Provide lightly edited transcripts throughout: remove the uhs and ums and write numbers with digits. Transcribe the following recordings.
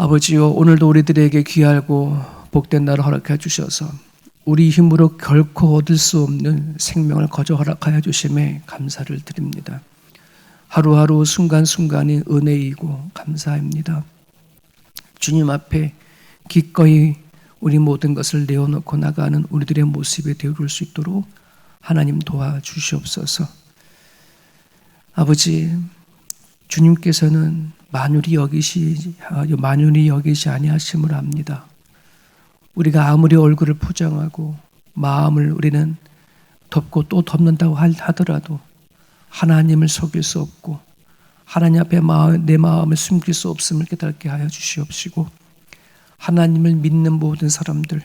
아버지요, 오늘도 우리들에게 귀하고 복된 날을 허락해 주셔서 우리 힘으로 결코 얻을 수 없는 생명을 거저 허락하여 주심에 감사를 드립니다. 하루하루 순간순간이 은혜이고 감사합니다. 주님 앞에 기꺼이 우리 모든 것을 내어놓고 나가는 우리들의 모습이 되어줄 수 있도록 하나님 도와주시옵소서. 아버지, 주님께서는 만유리 여기시 아니하심을 압니다. 우리가 아무리 얼굴을 포장하고 마음을 우리는 덮고 또 덮는다고 하더라도 하나님을 속일 수 없고 하나님 앞에 내 마음을 숨길 수 없음을 깨닫게 하여 주시옵시고, 하나님을 믿는 모든 사람들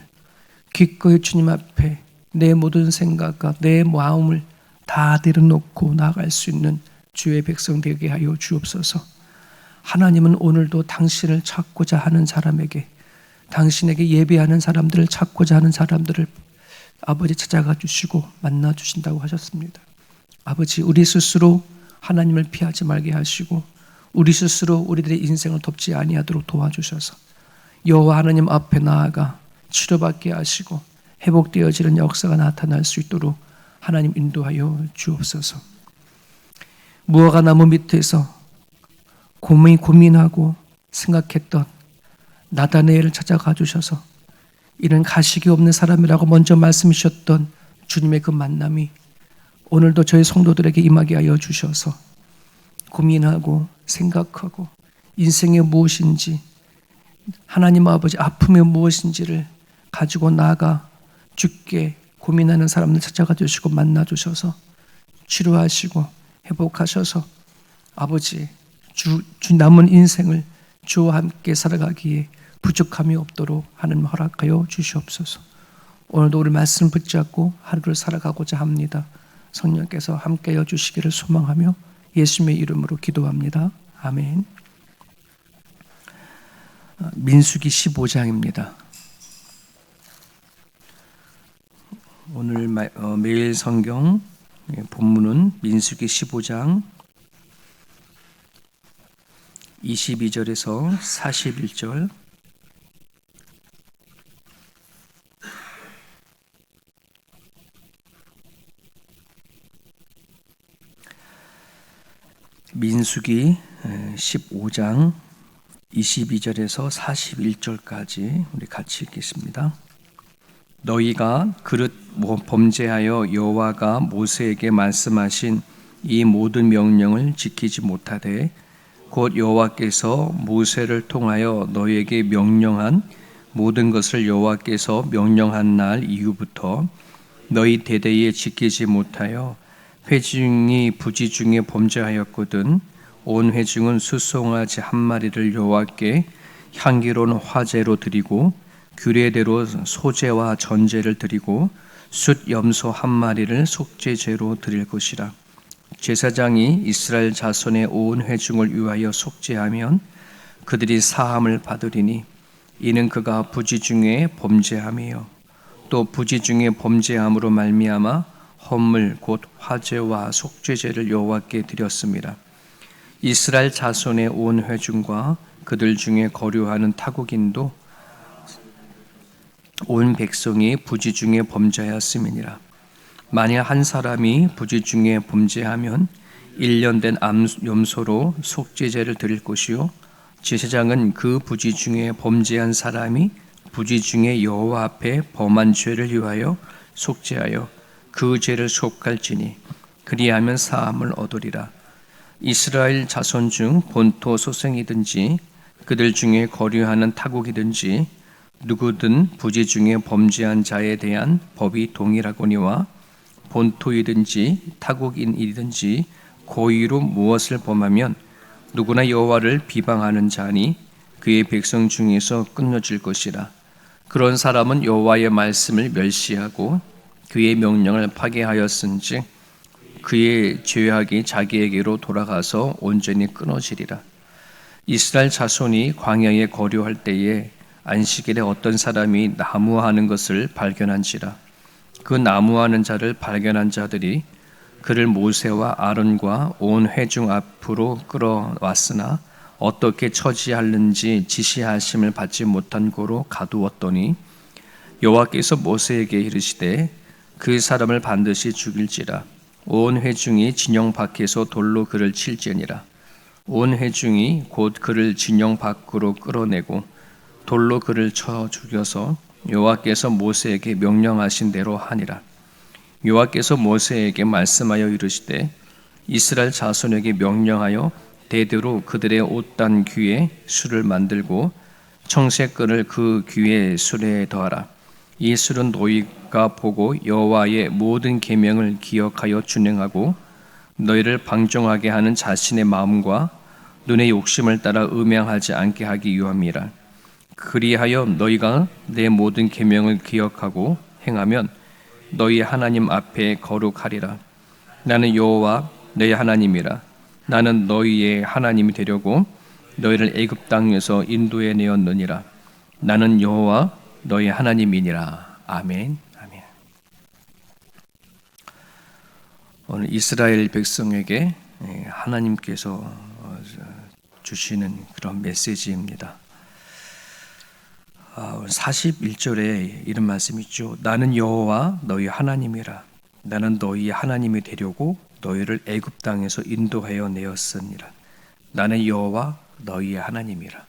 기꺼이 주님 앞에 내 모든 생각과 내 마음을 다 내려놓고 나아갈 수 있는 주의 백성 되게 하여 주옵소서. 하나님은 오늘도 당신을 찾고자 하는 사람에게, 당신에게 예배하는 사람들을 찾고자 하는 사람들을 아버지 찾아가 주시고 만나 주신다고 하셨습니다. 아버지, 우리 스스로 하나님을 피하지 말게 하시고 우리 스스로 우리들의 인생을 덮지 아니하도록 도와주셔서 여호와 하나님 앞에 나아가 치료받게 하시고 회복되어지는 역사가 나타날 수 있도록 하나님 인도하여 주옵소서. 무화과 나무 밑에서 고민하고 생각했던 나다네엘을 찾아가 주셔서 이는 가식이 없는 사람이라고 먼저 말씀하셨던 주님의 그 만남이 오늘도 저희 성도들에게 임하게 하여 주셔서 고민하고 생각하고 인생이 무엇인지, 하나님 아버지 아픔이 무엇인지를 가지고 나아가 주께 고민하는 사람들 찾아가 주시고 만나 주셔서 치료하시고 회복하셔서 아버지 주 남은 인생을 주와 함께 살아가기에 부족함이 없도록 하나님 허락하여 주시옵소서. 오늘도 우리 말씀 붙잡고 하루를 살아가고자 합니다. 성령께서 함께하여 주시기를 소망하며 예수님의 이름으로 기도합니다. 아멘. 민수기 15장입니다. 오늘 매일 성경 본문은 민수기 15장 22절에서 41절, 민수기 15장 22절에서 41절까지 우리 같이 읽겠습니다. 너희가 그릇 범죄하여 여호와가 모세에게 말씀하신 이 모든 명령을 지키지 못하되 곧 여호와께서 모세를 통하여 너희에게 명령한 모든 것을 여호와께서 명령한 날 이후부터 너희 대대에 지키지 못하여 회중이 부지 중에 범죄하였거든 온 회중은 숫송아지 한 마리를 여호와께 향기로운 화제로 드리고 규례대로 소제와 전제를 드리고 숫 염소 한 마리를 속죄제로 드릴 것이라. 제사장이 이스라엘 자손의 온 회중을 위하여 속죄하면 그들이 사함을 받으리니 이는 그가 부지 중에 범죄함이요 또 부지 중에 범죄함으로 말미암아 헌물 곧 화제와 속죄제를 여호와께 드렸습니다. 이스라엘 자손의 온 회중과 그들 중에 거류하는 타국인도 온 백성이 부지 중에 범죄하였음이니라. 만일 한 사람이 부지 중에 범죄하면 1년 된 염소로 속죄제를 드릴 것이요 제사장은 그 부지 중에 범죄한 사람이 부지 중에 여호와 앞에 범한 죄를 위하여 속죄하여 그 죄를 속할지니 그리하면 사함을 얻으리라. 이스라엘 자손 중 본토 소생이든지 그들 중에 거류하는 타국이든지 누구든 부지 중에 범죄한 자에 대한 법이 동일하거니와 본토이든지 타국인이든지 고의로 무엇을 범하면 누구나 여호와를 비방하는 자니 그의 백성 중에서 끊어질 것이라. 그런 사람은 여호와의 말씀을 멸시하고 그의 명령을 파괴하였은즉 그의 죄악이 자기에게로 돌아가서 온전히 끊어지리라. 이스라엘 자손이 광야에 거류할 때에 안식일에 어떤 사람이 나무하는 것을 발견한지라. 그 나무하는 자를 발견한 자들이 그를 모세와 아론과 온 회중 앞으로 끌어왔으나 어떻게 처지하는지 지시하심을 받지 못한 고로 가두었더니 여호와께서 모세에게 이르시되 그 사람을 반드시 죽일지라. 온 회중이 진영 밖에서 돌로 그를 칠지니라. 온 회중이 곧 그를 진영 밖으로 끌어내고 돌로 그를 쳐 죽여서 여호와께서 모세에게 명령하신 대로 하니라. 여호와께서 모세에게 말씀하여 이르시되 이스라엘 자손에게 명령하여 대대로 그들의 옷단 귀에 술을 만들고 청색끈을 그 귀에 술에 더하라. 이 술은 너희가 보고 여호와의 모든 계명을 기억하여 준행하고 너희를 방종하게 하는 자신의 마음과 눈의 욕심을 따라 음행하지 않게 하기 위함이라. 그리하여 너희가 내 모든 계명을 기억하고 행하면 너희 하나님 앞에 거룩하리라. 나는 여호와 너희 하나님이라. 나는 너희의 하나님이 되려고 너희를 애굽 땅에서 인도해 내었느니라. 나는 여호와 너희 하나님이니라. 아멘. 아멘. 오늘 이스라엘 백성에게 하나님께서 주시는 그런 메시지입니다. 41절에 이런 말씀이 있죠. 나는 여호와 너희 하나님이라. 나는 너희 하나님이 되려고 너희를 애굽 땅에서 인도하여 내었으니라. 나는 여호와 너희의 하나님이라.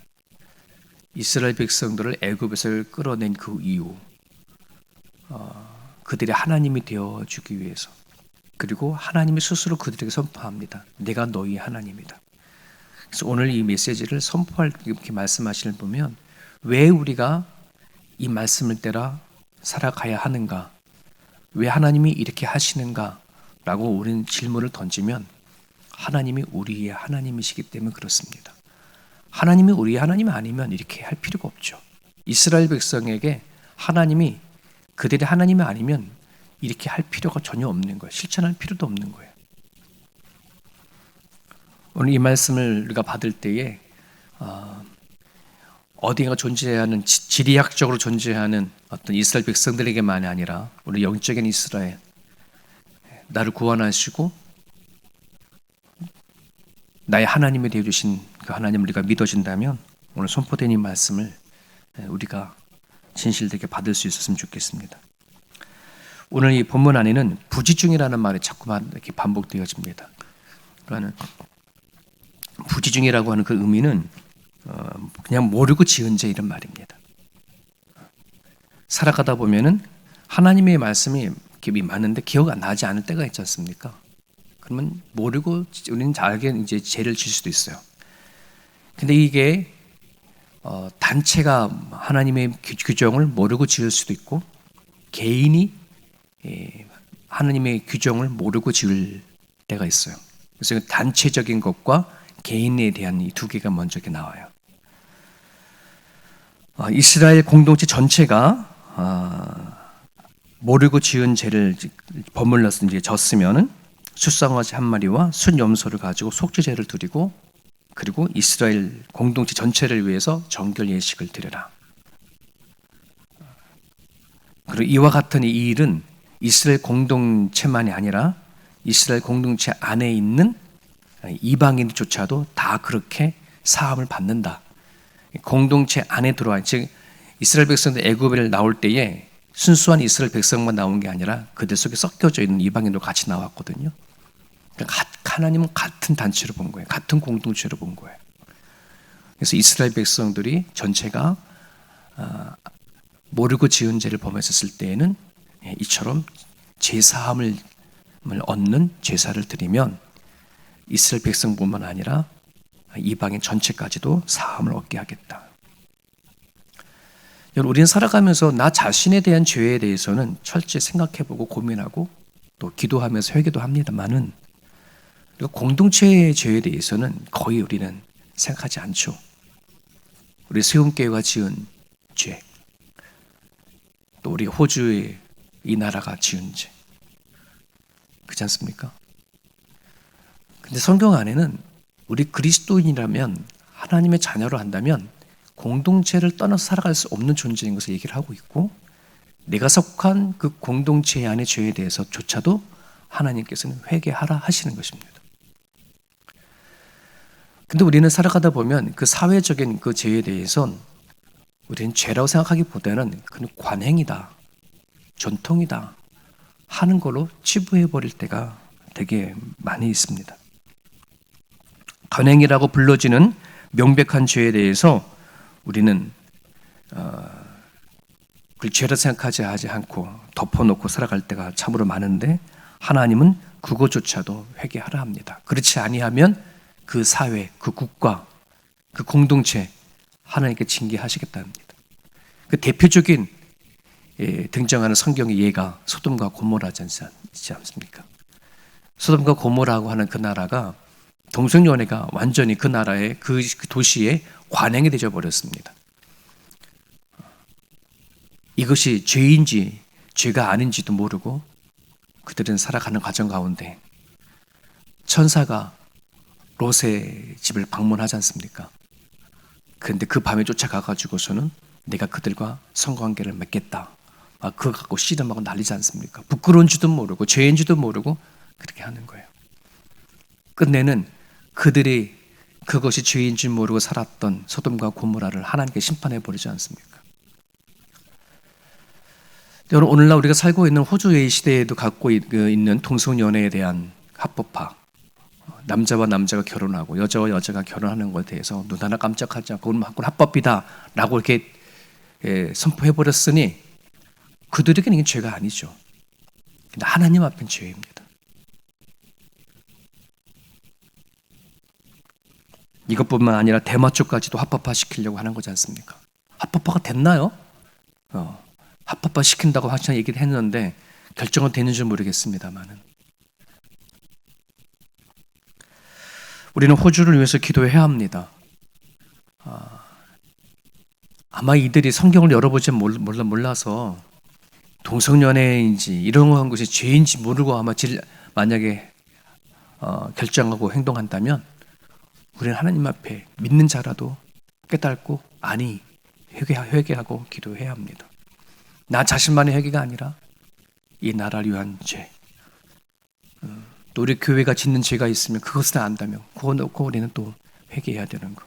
이스라엘 백성들을 애굽에서 끌어낸 그 이유, 그들의 하나님이 되어주기 위해서, 그리고 하나님이 스스로 그들에게 선포합니다. 내가 너희 하나님이다. 그래서 오늘 이 메시지를 선포할 이렇게 말씀하시는 보면 왜 우리가 이 말씀을 따라 살아가야 하는가? 왜 하나님이 이렇게 하시는가? 라고 우리는 질문을 던지면 하나님이 우리의 하나님이시기 때문에 그렇습니다. 하나님이 우리의 하나님이 아니면 이렇게 할 필요가 없죠. 이스라엘 백성에게 하나님이 그들의 하나님이 아니면 이렇게 할 필요가 전혀 없는 거예요. 실천할 필요도 없는 거예요. 오늘 이 말씀을 우리가 받을 때에 어디가 존재하는 지리학적으로 존재하는 어떤 이스라엘 백성들에게만이 아니라 우리 영적인 이스라엘, 나를 구원하시고 나의 하나님이 되어주신 그 하나님을 우리가 믿어진다면 오늘 선포된 이 말씀을 우리가 진실되게 받을 수 있었으면 좋겠습니다. 오늘 이 본문 안에는 부지중이라는 말이 자꾸만 이렇게 반복되어집니다. 그러니까 부지중이라고 하는 그 의미는 그냥 모르고 지은 죄 이런 말입니다. 살아가다 보면은 하나님의 말씀이 이렇게 많은데 기억 안 나지 않을 때가 있지 않습니까? 그러면 모르고 우리는 잘게 이제 죄를 질 수도 있어요. 근데 이게 단체가 하나님의 규정을 모르고 지을 수도 있고 개인이 하나님의 규정을 모르고 지을 때가 있어요. 그래서 단체적인 것과 개인에 대한 이 두 개가 먼저 이렇게 나와요. 이스라엘 공동체 전체가 모르고 지은 죄를 버물러서 이제 졌으면은 숫상어지 한 마리와 순염소를 가지고 속죄제를 드리고 그리고 이스라엘 공동체 전체를 위해서 정결 예식을 드려라. 그리고 이와 같은 이 일은 이스라엘 공동체만이 아니라 이스라엘 공동체 안에 있는 이방인조차도 다 그렇게 사함을 받는다. 공동체 안에 들어와, 즉 이스라엘 백성들 애굽을 나올 때에 순수한 이스라엘 백성만 나온 게 아니라 그들 속에 섞여져 있는 이방인도 같이 나왔거든요. 그러니까 하나님은 같은 단체로 본 거예요. 같은 공동체로 본 거예요. 그래서 이스라엘 백성들이 전체가 모르고 지은 죄를 범했었을 때에는 이처럼 제사함을 얻는 제사를 드리면 이스라엘 백성뿐만 아니라 이방인 전체까지도 사함을 얻게 하겠다. 여러분, 우리는 살아가면서 나 자신에 대한 죄에 대해서는 철저히 생각해보고 고민하고 또 기도하면서 회개도 합니다만은 공동체의 죄에 대해서는 거의 우리는 생각하지 않죠. 우리 세움교회가 지은 죄, 또 우리 호주의 이 나라가 지은 죄, 그렇지 않습니까? 근데 성경 안에는 우리 그리스도인이라면 하나님의 자녀로 한다면 공동체를 떠나서 살아갈 수 없는 존재인 것을 얘기를 하고 있고 내가 속한 그 공동체 안의 죄에 대해서조차도 하나님께서는 회개하라 하시는 것입니다. 근데 우리는 살아가다 보면 그 사회적인 그 죄에 대해선 우리는 죄라고 생각하기보다는 그냥 관행이다, 전통이다 하는 걸로 치부해버릴 때가 되게 많이 있습니다. 관행이라고 불러지는 명백한 죄에 대해서 우리는 그걸 죄라 생각하지 않고 덮어놓고 살아갈 때가 참으로 많은데, 하나님은 그것조차도 회개하라 합니다. 그렇지 아니하면 그 사회, 그 국가, 그 공동체 하나님께 징계하시겠다 합니다. 그 대표적인 등장하는 성경의 예가 소돔과 고모라지 않습니까? 소돔과 고모라고 하는 그 나라가 동성연애가 완전히 그 나라의 그 도시의 관행이 되어 버렸습니다. 이것이 죄인지 죄가 아닌지도 모르고 그들은 살아가는 과정 가운데 천사가 롯의 집을 방문하지 않습니까? 그런데 그 밤에 쫓아가가지고서는 내가 그들과 성관계를 맺겠다, 그거 갖고 씨름하고 난리지 않습니까? 부끄러운 줄도 모르고 죄인지도 모르고 그렇게 하는 거예요. 끝내는 그들이 그것이 죄인 줄 모르고 살았던 소돔과 고모라를 하나님께 심판해 버리지 않습니까? 여러분, 오늘날 우리가 살고 있는 호주의 시대에도 갖고 있는 동성연애에 대한 합법화, 남자와 남자가 결혼하고 여자와 여자가 결혼하는 것에 대해서 눈 하나 깜짝하지 않고 그건 합법이다 라고 이렇게 선포해 버렸으니 그들에게는 이게 죄가 아니죠. 근데 하나님 앞엔 죄입니다. 이것뿐만 아니라 대마초까지도 합법화 시키려고 하는 거지 않습니까? 합법화가 됐나요? 합법화 시킨다고 확실히 얘기를 했는데 결정은 되는지 모르겠습니다만은, 우리는 호주를 위해서 기도해야 합니다. 아마 이들이 성경을 열어보지 몰라서 동성연애인지 이런 것이 죄인지 모르고 아마 만약에 결정하고 행동한다면 우리는 하나님 앞에 믿는 자라도 깨닫고 아니 회개하고 기도해야 합니다. 나 자신만의 회개가 아니라 이 나라를 위한 죄, 또 우리 교회가 짓는 죄가 있으면 그것을 안다면 그거 놓고 우리는 또 회개해야 되는 거.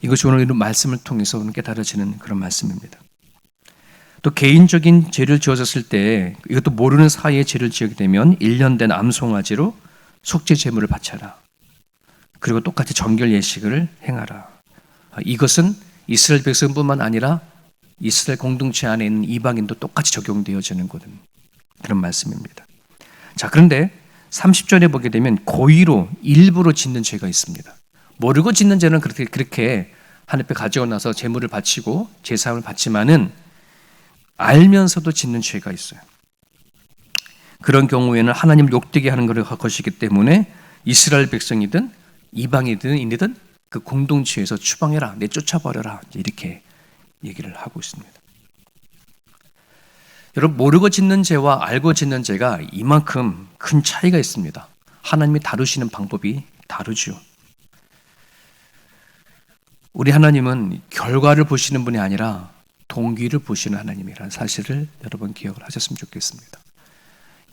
이것이 오늘 이런 말씀을 통해서 깨달아지는 그런 말씀입니다. 또 개인적인 죄를 지어졌을 때 이것도 모르는 사이에 죄를 지게 되면 1년 된 암송아지로 속죄 제물을 바쳐라. 그리고 똑같이 정결 예식을 행하라. 이것은 이스라엘 백성뿐만 아니라 이스라엘 공동체 안에 있는 이방인도 똑같이 적용되어지는 그런 말씀입니다. 자, 그런데 30절에 보게 되면 고의로 일부러 짓는 죄가 있습니다. 모르고 짓는 죄는 그렇게 하나님 앞에 가지고 나서 제물을 바치고 제사함을 바치만은 알면서도 짓는 죄가 있어요. 그런 경우에는 하나님을 욕되게 하는 것이기 때문에 이스라엘 백성이든 이방인이든 그 공동체에서 추방해라, 내쫓아버려라, 이렇게 얘기를 하고 있습니다. 여러분, 모르고 짓는 죄와 알고 짓는 죄가 이만큼 큰 차이가 있습니다. 하나님이 다루시는 방법이 다르죠. 우리 하나님은 결과를 보시는 분이 아니라 동기를 보시는 하나님이라는 사실을 여러분 기억을 하셨으면 좋겠습니다.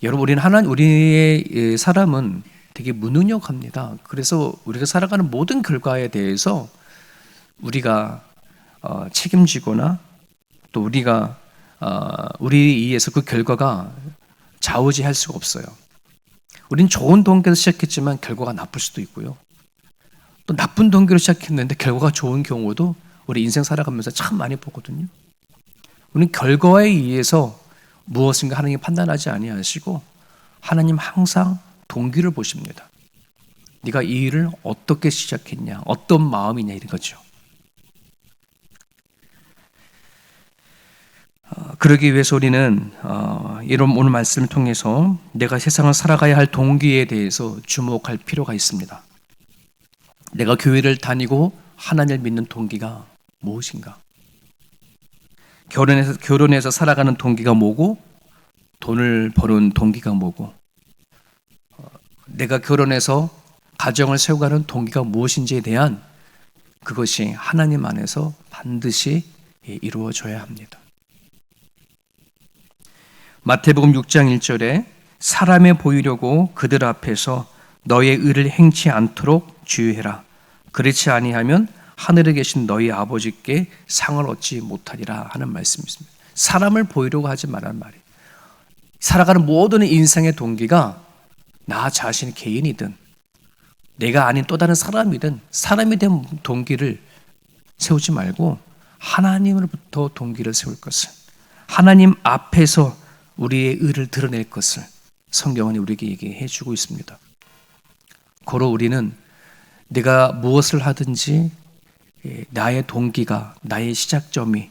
여러분, 우리의 사람은 되게 무능력합니다. 그래서 우리가 살아가는 모든 결과에 대해서 우리가 책임지거나 또 우리가 우리에 의해서 그 결과가 좌우지할 수가 없어요. 우린 좋은 동기에서 시작했지만 결과가 나쁠 수도 있고요. 또 나쁜 동기로 시작했는데 결과가 좋은 경우도 우리 인생 살아가면서 참 많이 보거든요. 우리는 결과에 의해서 무엇인가 하나님 판단하지 아니하시고 하나님 항상 동기를 보십니다. 네가 이 일을 어떻게 시작했냐, 어떤 마음이냐, 이런 거죠. 그러기 위해서 우리는 이런 오늘 말씀을 통해서 내가 세상을 살아가야 할 동기에 대해서 주목할 필요가 있습니다. 내가 교회를 다니고 하나님을 믿는 동기가 무엇인가? 결혼해서 살아가는 동기가 뭐고, 돈을 버는 동기가 뭐고, 내가 결혼해서 가정을 세워가는 동기가 무엇인지에 대한 그것이 하나님 안에서 반드시 이루어져야 합니다. 마태복음 6장 1절에 사람에 보이려고 그들 앞에서 너의 의를 행치 않도록 주의해라. 그렇지 아니하면 하늘에 계신 너희 아버지께 상을 얻지 못하리라 하는 말씀이 있습니다. 사람을 보이려고 하지 말란 말이에요. 살아가는 모든 인생의 동기가 나 자신 개인이든 내가 아닌 또 다른 사람이든 사람에 대한 동기를 세우지 말고 하나님으로부터 동기를 세울 것을, 하나님 앞에서 우리의 의를 드러낼 것을 성경은 우리에게 얘기해 주고 있습니다. 고로 우리는 내가 무엇을 하든지 나의 동기가, 나의 시작점이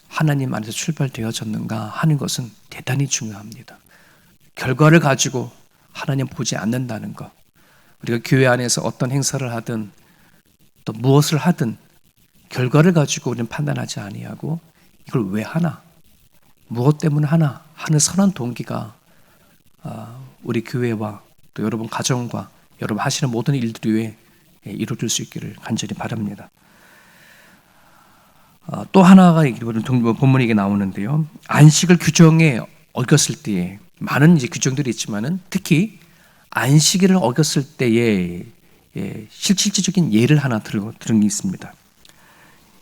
하나님 안에서 출발되어졌는가 하는 것은 대단히 중요합니다. 결과를 가지고 하나님 보지 않는다는 것, 우리가 교회 안에서 어떤 행사를 하든 또 무엇을 하든 결과를 가지고 우리는 판단하지 아니하고 이걸 왜 하나, 무엇 때문에 하나 하는 선한 동기가 우리 교회와 또 여러분 가정과 여러분 하시는 모든 일들 위에 이루어질 수 있기를 간절히 바랍니다. 또 하나가 본문에 이게 나오는데요. 안식을 규정에 어겼을 때에 많은 이제 규정들이 있지만은 특히 안식일을 어겼을 때에 실질적인 예를 하나 들은 게 있습니다.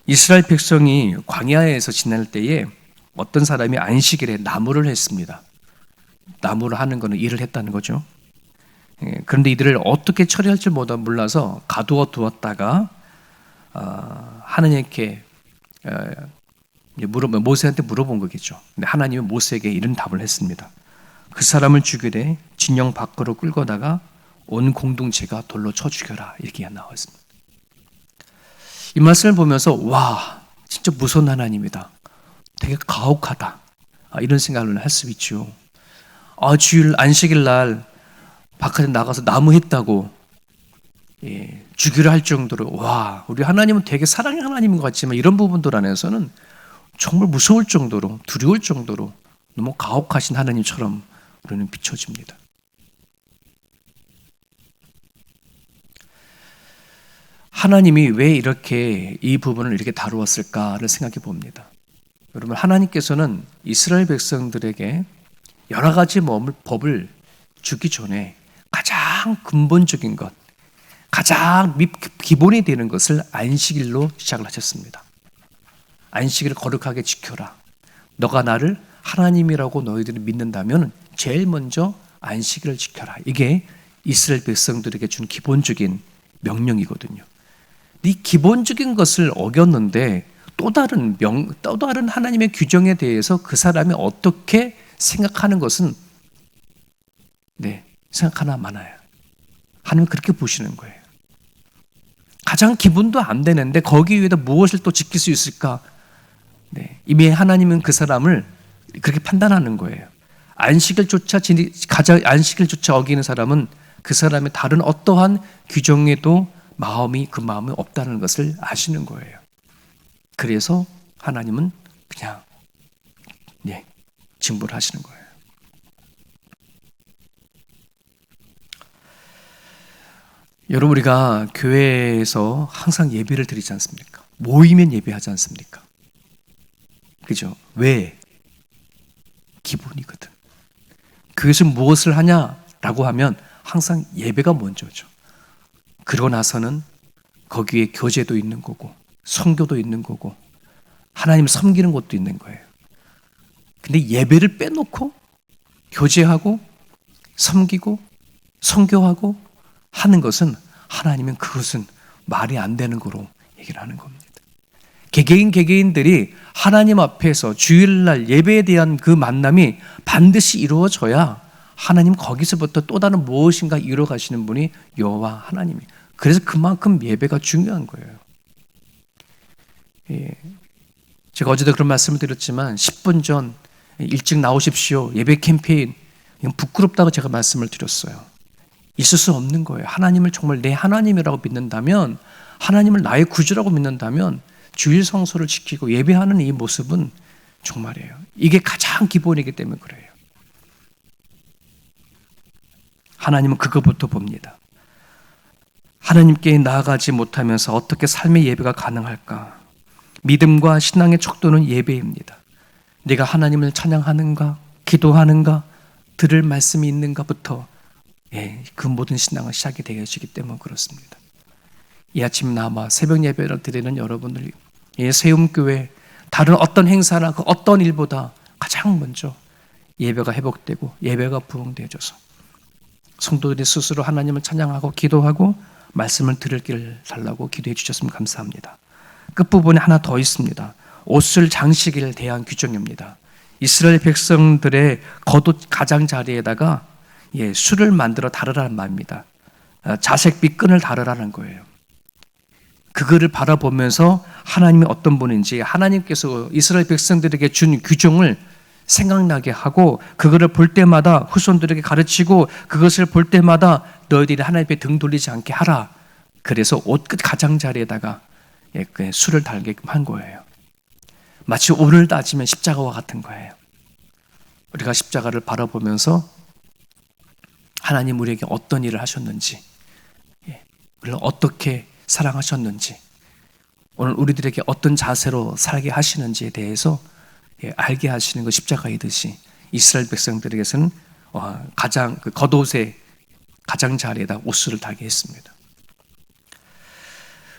이스라엘 백성이 광야에서 지날 때에 어떤 사람이 안식일에 나무를 했습니다. 나무를 하는 것은 일을 했다는 거죠. 그런데 이들을 어떻게 처리할지 몰라서 가두어 두었다가 하나님께 모세한테 물어본 거겠죠. 근데 하나님은 모세에게 이런 답을 했습니다. 그 사람을 죽이되 진영 밖으로 끌고 나가 온 공동체가 돌로 쳐 죽여라, 이렇게 나와 있습니다. 이 말씀을 보면서 와, 진짜 무서운 하나님이다, 되게 가혹하다, 이런 생각을 할 수 있죠. 주일 안식일 날 바깥에 나가서 나무 했다고 죽이려 할 정도로, 와, 우리 하나님은 되게 사랑의 하나님인 것 같지만 이런 부분들 안에서는 정말 무서울 정도로, 두려울 정도로 너무 가혹하신 하나님처럼 우리는 비춰집니다. 하나님이 왜 이렇게 이 부분을 이렇게 다루었을까를 생각해 봅니다. 여러분, 하나님께서는 이스라엘 백성들에게 여러 가지 법을 주기 전에 가장 근본적인 것, 가장 기본이 되는 것을 안식일로 시작을 하셨습니다. 안식일을 거룩하게 지켜라. 너가 나를 하나님이라고 너희들이 믿는다면 제일 먼저 안식일을 지켜라. 이게 이스라엘 백성들에게 준 기본적인 명령이거든요. 이 기본적인 것을 어겼는데 또 다른 하나님의 규정에 대해서 그 사람이 어떻게 생각하는 것은 생각하나 마나요. 하나님은 그렇게 보시는 거예요. 가장 기본도 안 되는데 거기 위에다 무엇을 또 지킬 수 있을까? 이미 하나님은 그 사람을 그렇게 판단하는 거예요. 안식일조차 어기는 사람은 그 사람의 다른 어떠한 규정에도 그 마음이 없다는 것을 아시는 거예요. 그래서 하나님은 그냥 징벌을 하시는 거예요. 여러분, 우리가 교회에서 항상 예배를 드리지 않습니까? 모이면 예배하지 않습니까? 그죠? 왜? 기본이거든. 그것은 무엇을 하냐라고 하면 항상 예배가 먼저죠. 그러고 나서는 거기에 교제도 있는 거고 성교도 있는 거고 하나님을 섬기는 것도 있는 거예요. 근데 예배를 빼놓고 교제하고 섬기고 성교하고 하는 것은 하나님은 그것은 말이 안 되는 거로 얘기를 하는 겁니다. 개개인들이 하나님 앞에서 주일날 예배에 대한 그 만남이 반드시 이루어져야 하나님 거기서부터 또 다른 무엇인가 이루어 가시는 분이 여호와 하나님이. 그래서 그만큼 예배가 중요한 거예요. 제가 어제도 그런 말씀을 드렸지만 10분 전 일찍 나오십시오, 예배 캠페인, 이건 부끄럽다고 제가 말씀을 드렸어요. 있을 수 없는 거예요. 하나님을 정말 내 하나님이라고 믿는다면, 하나님을 나의 구주라고 믿는다면 주일 성소를 지키고 예배하는 이 모습은 정말이에요. 이게 가장 기본이기 때문에 그래요. 하나님은 그것부터 봅니다. 하나님께 나아가지 못하면서 어떻게 삶의 예배가 가능할까? 믿음과 신앙의 척도는 예배입니다. 내가 하나님을 찬양하는가, 기도하는가, 들을 말씀이 있는가부터 그 모든 신앙은 시작이 되어지기 때문에 그렇습니다. 이 아침 남아 새벽 예배를 드리는 여러분들, 세움교회 다른 어떤 행사나 그 어떤 일보다 가장 먼저 예배가 회복되고 예배가 부흥되어져서 성도들이 스스로 하나님을 찬양하고 기도하고 말씀을 들을 길을 달라고 기도해 주셨으면 감사합니다. 끝부분에 하나 더 있습니다. 옷을 장식에 대한 규정입니다. 이스라엘 백성들의 겉옷 가장자리에다가 술을 만들어 다르라는 말입니다. 자색빛 끈을 다르라는 거예요. 그거를 바라보면서 하나님이 어떤 분인지, 하나님께서 이스라엘 백성들에게 준 규정을 생각나게 하고, 그거를 볼 때마다 후손들에게 가르치고, 그것을 볼 때마다 너희들이 하나님 앞에 등 돌리지 않게 하라. 그래서 옷끝 가장자리에다가 술을 달게끔 한 거예요. 마치 오늘 따지면 십자가와 같은 거예요. 우리가 십자가를 바라보면서 하나님 우리에게 어떤 일을 하셨는지, 우리를 어떻게 사랑하셨는지, 오늘 우리들에게 어떤 자세로 살게 하시는지에 대해서 알게 하시는 것 십자가이듯이 이스라엘 백성들에게서는 가장 겉옷의 가장자리에다 옷을 달게 했습니다.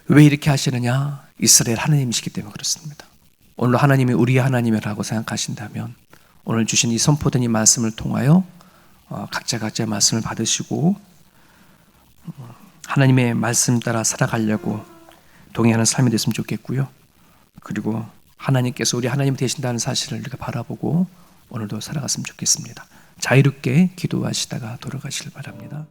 왜 이렇게 하시느냐? 이스라엘 하나님이시기 때문에 그렇습니다. 오늘 하나님이 우리의 하나님이라고 생각하신다면 오늘 주신 이 선포된 이 말씀을 통하여 각자의 말씀을 받으시고 하나님의 말씀 따라 살아가려고 동행하는 삶이 됐으면 좋겠고요. 그리고 하나님께서 우리 하나님이 되신다는 사실을 우리가 바라보고 오늘도 살아갔으면 좋겠습니다. 자유롭게 기도하시다가 돌아가시길 바랍니다.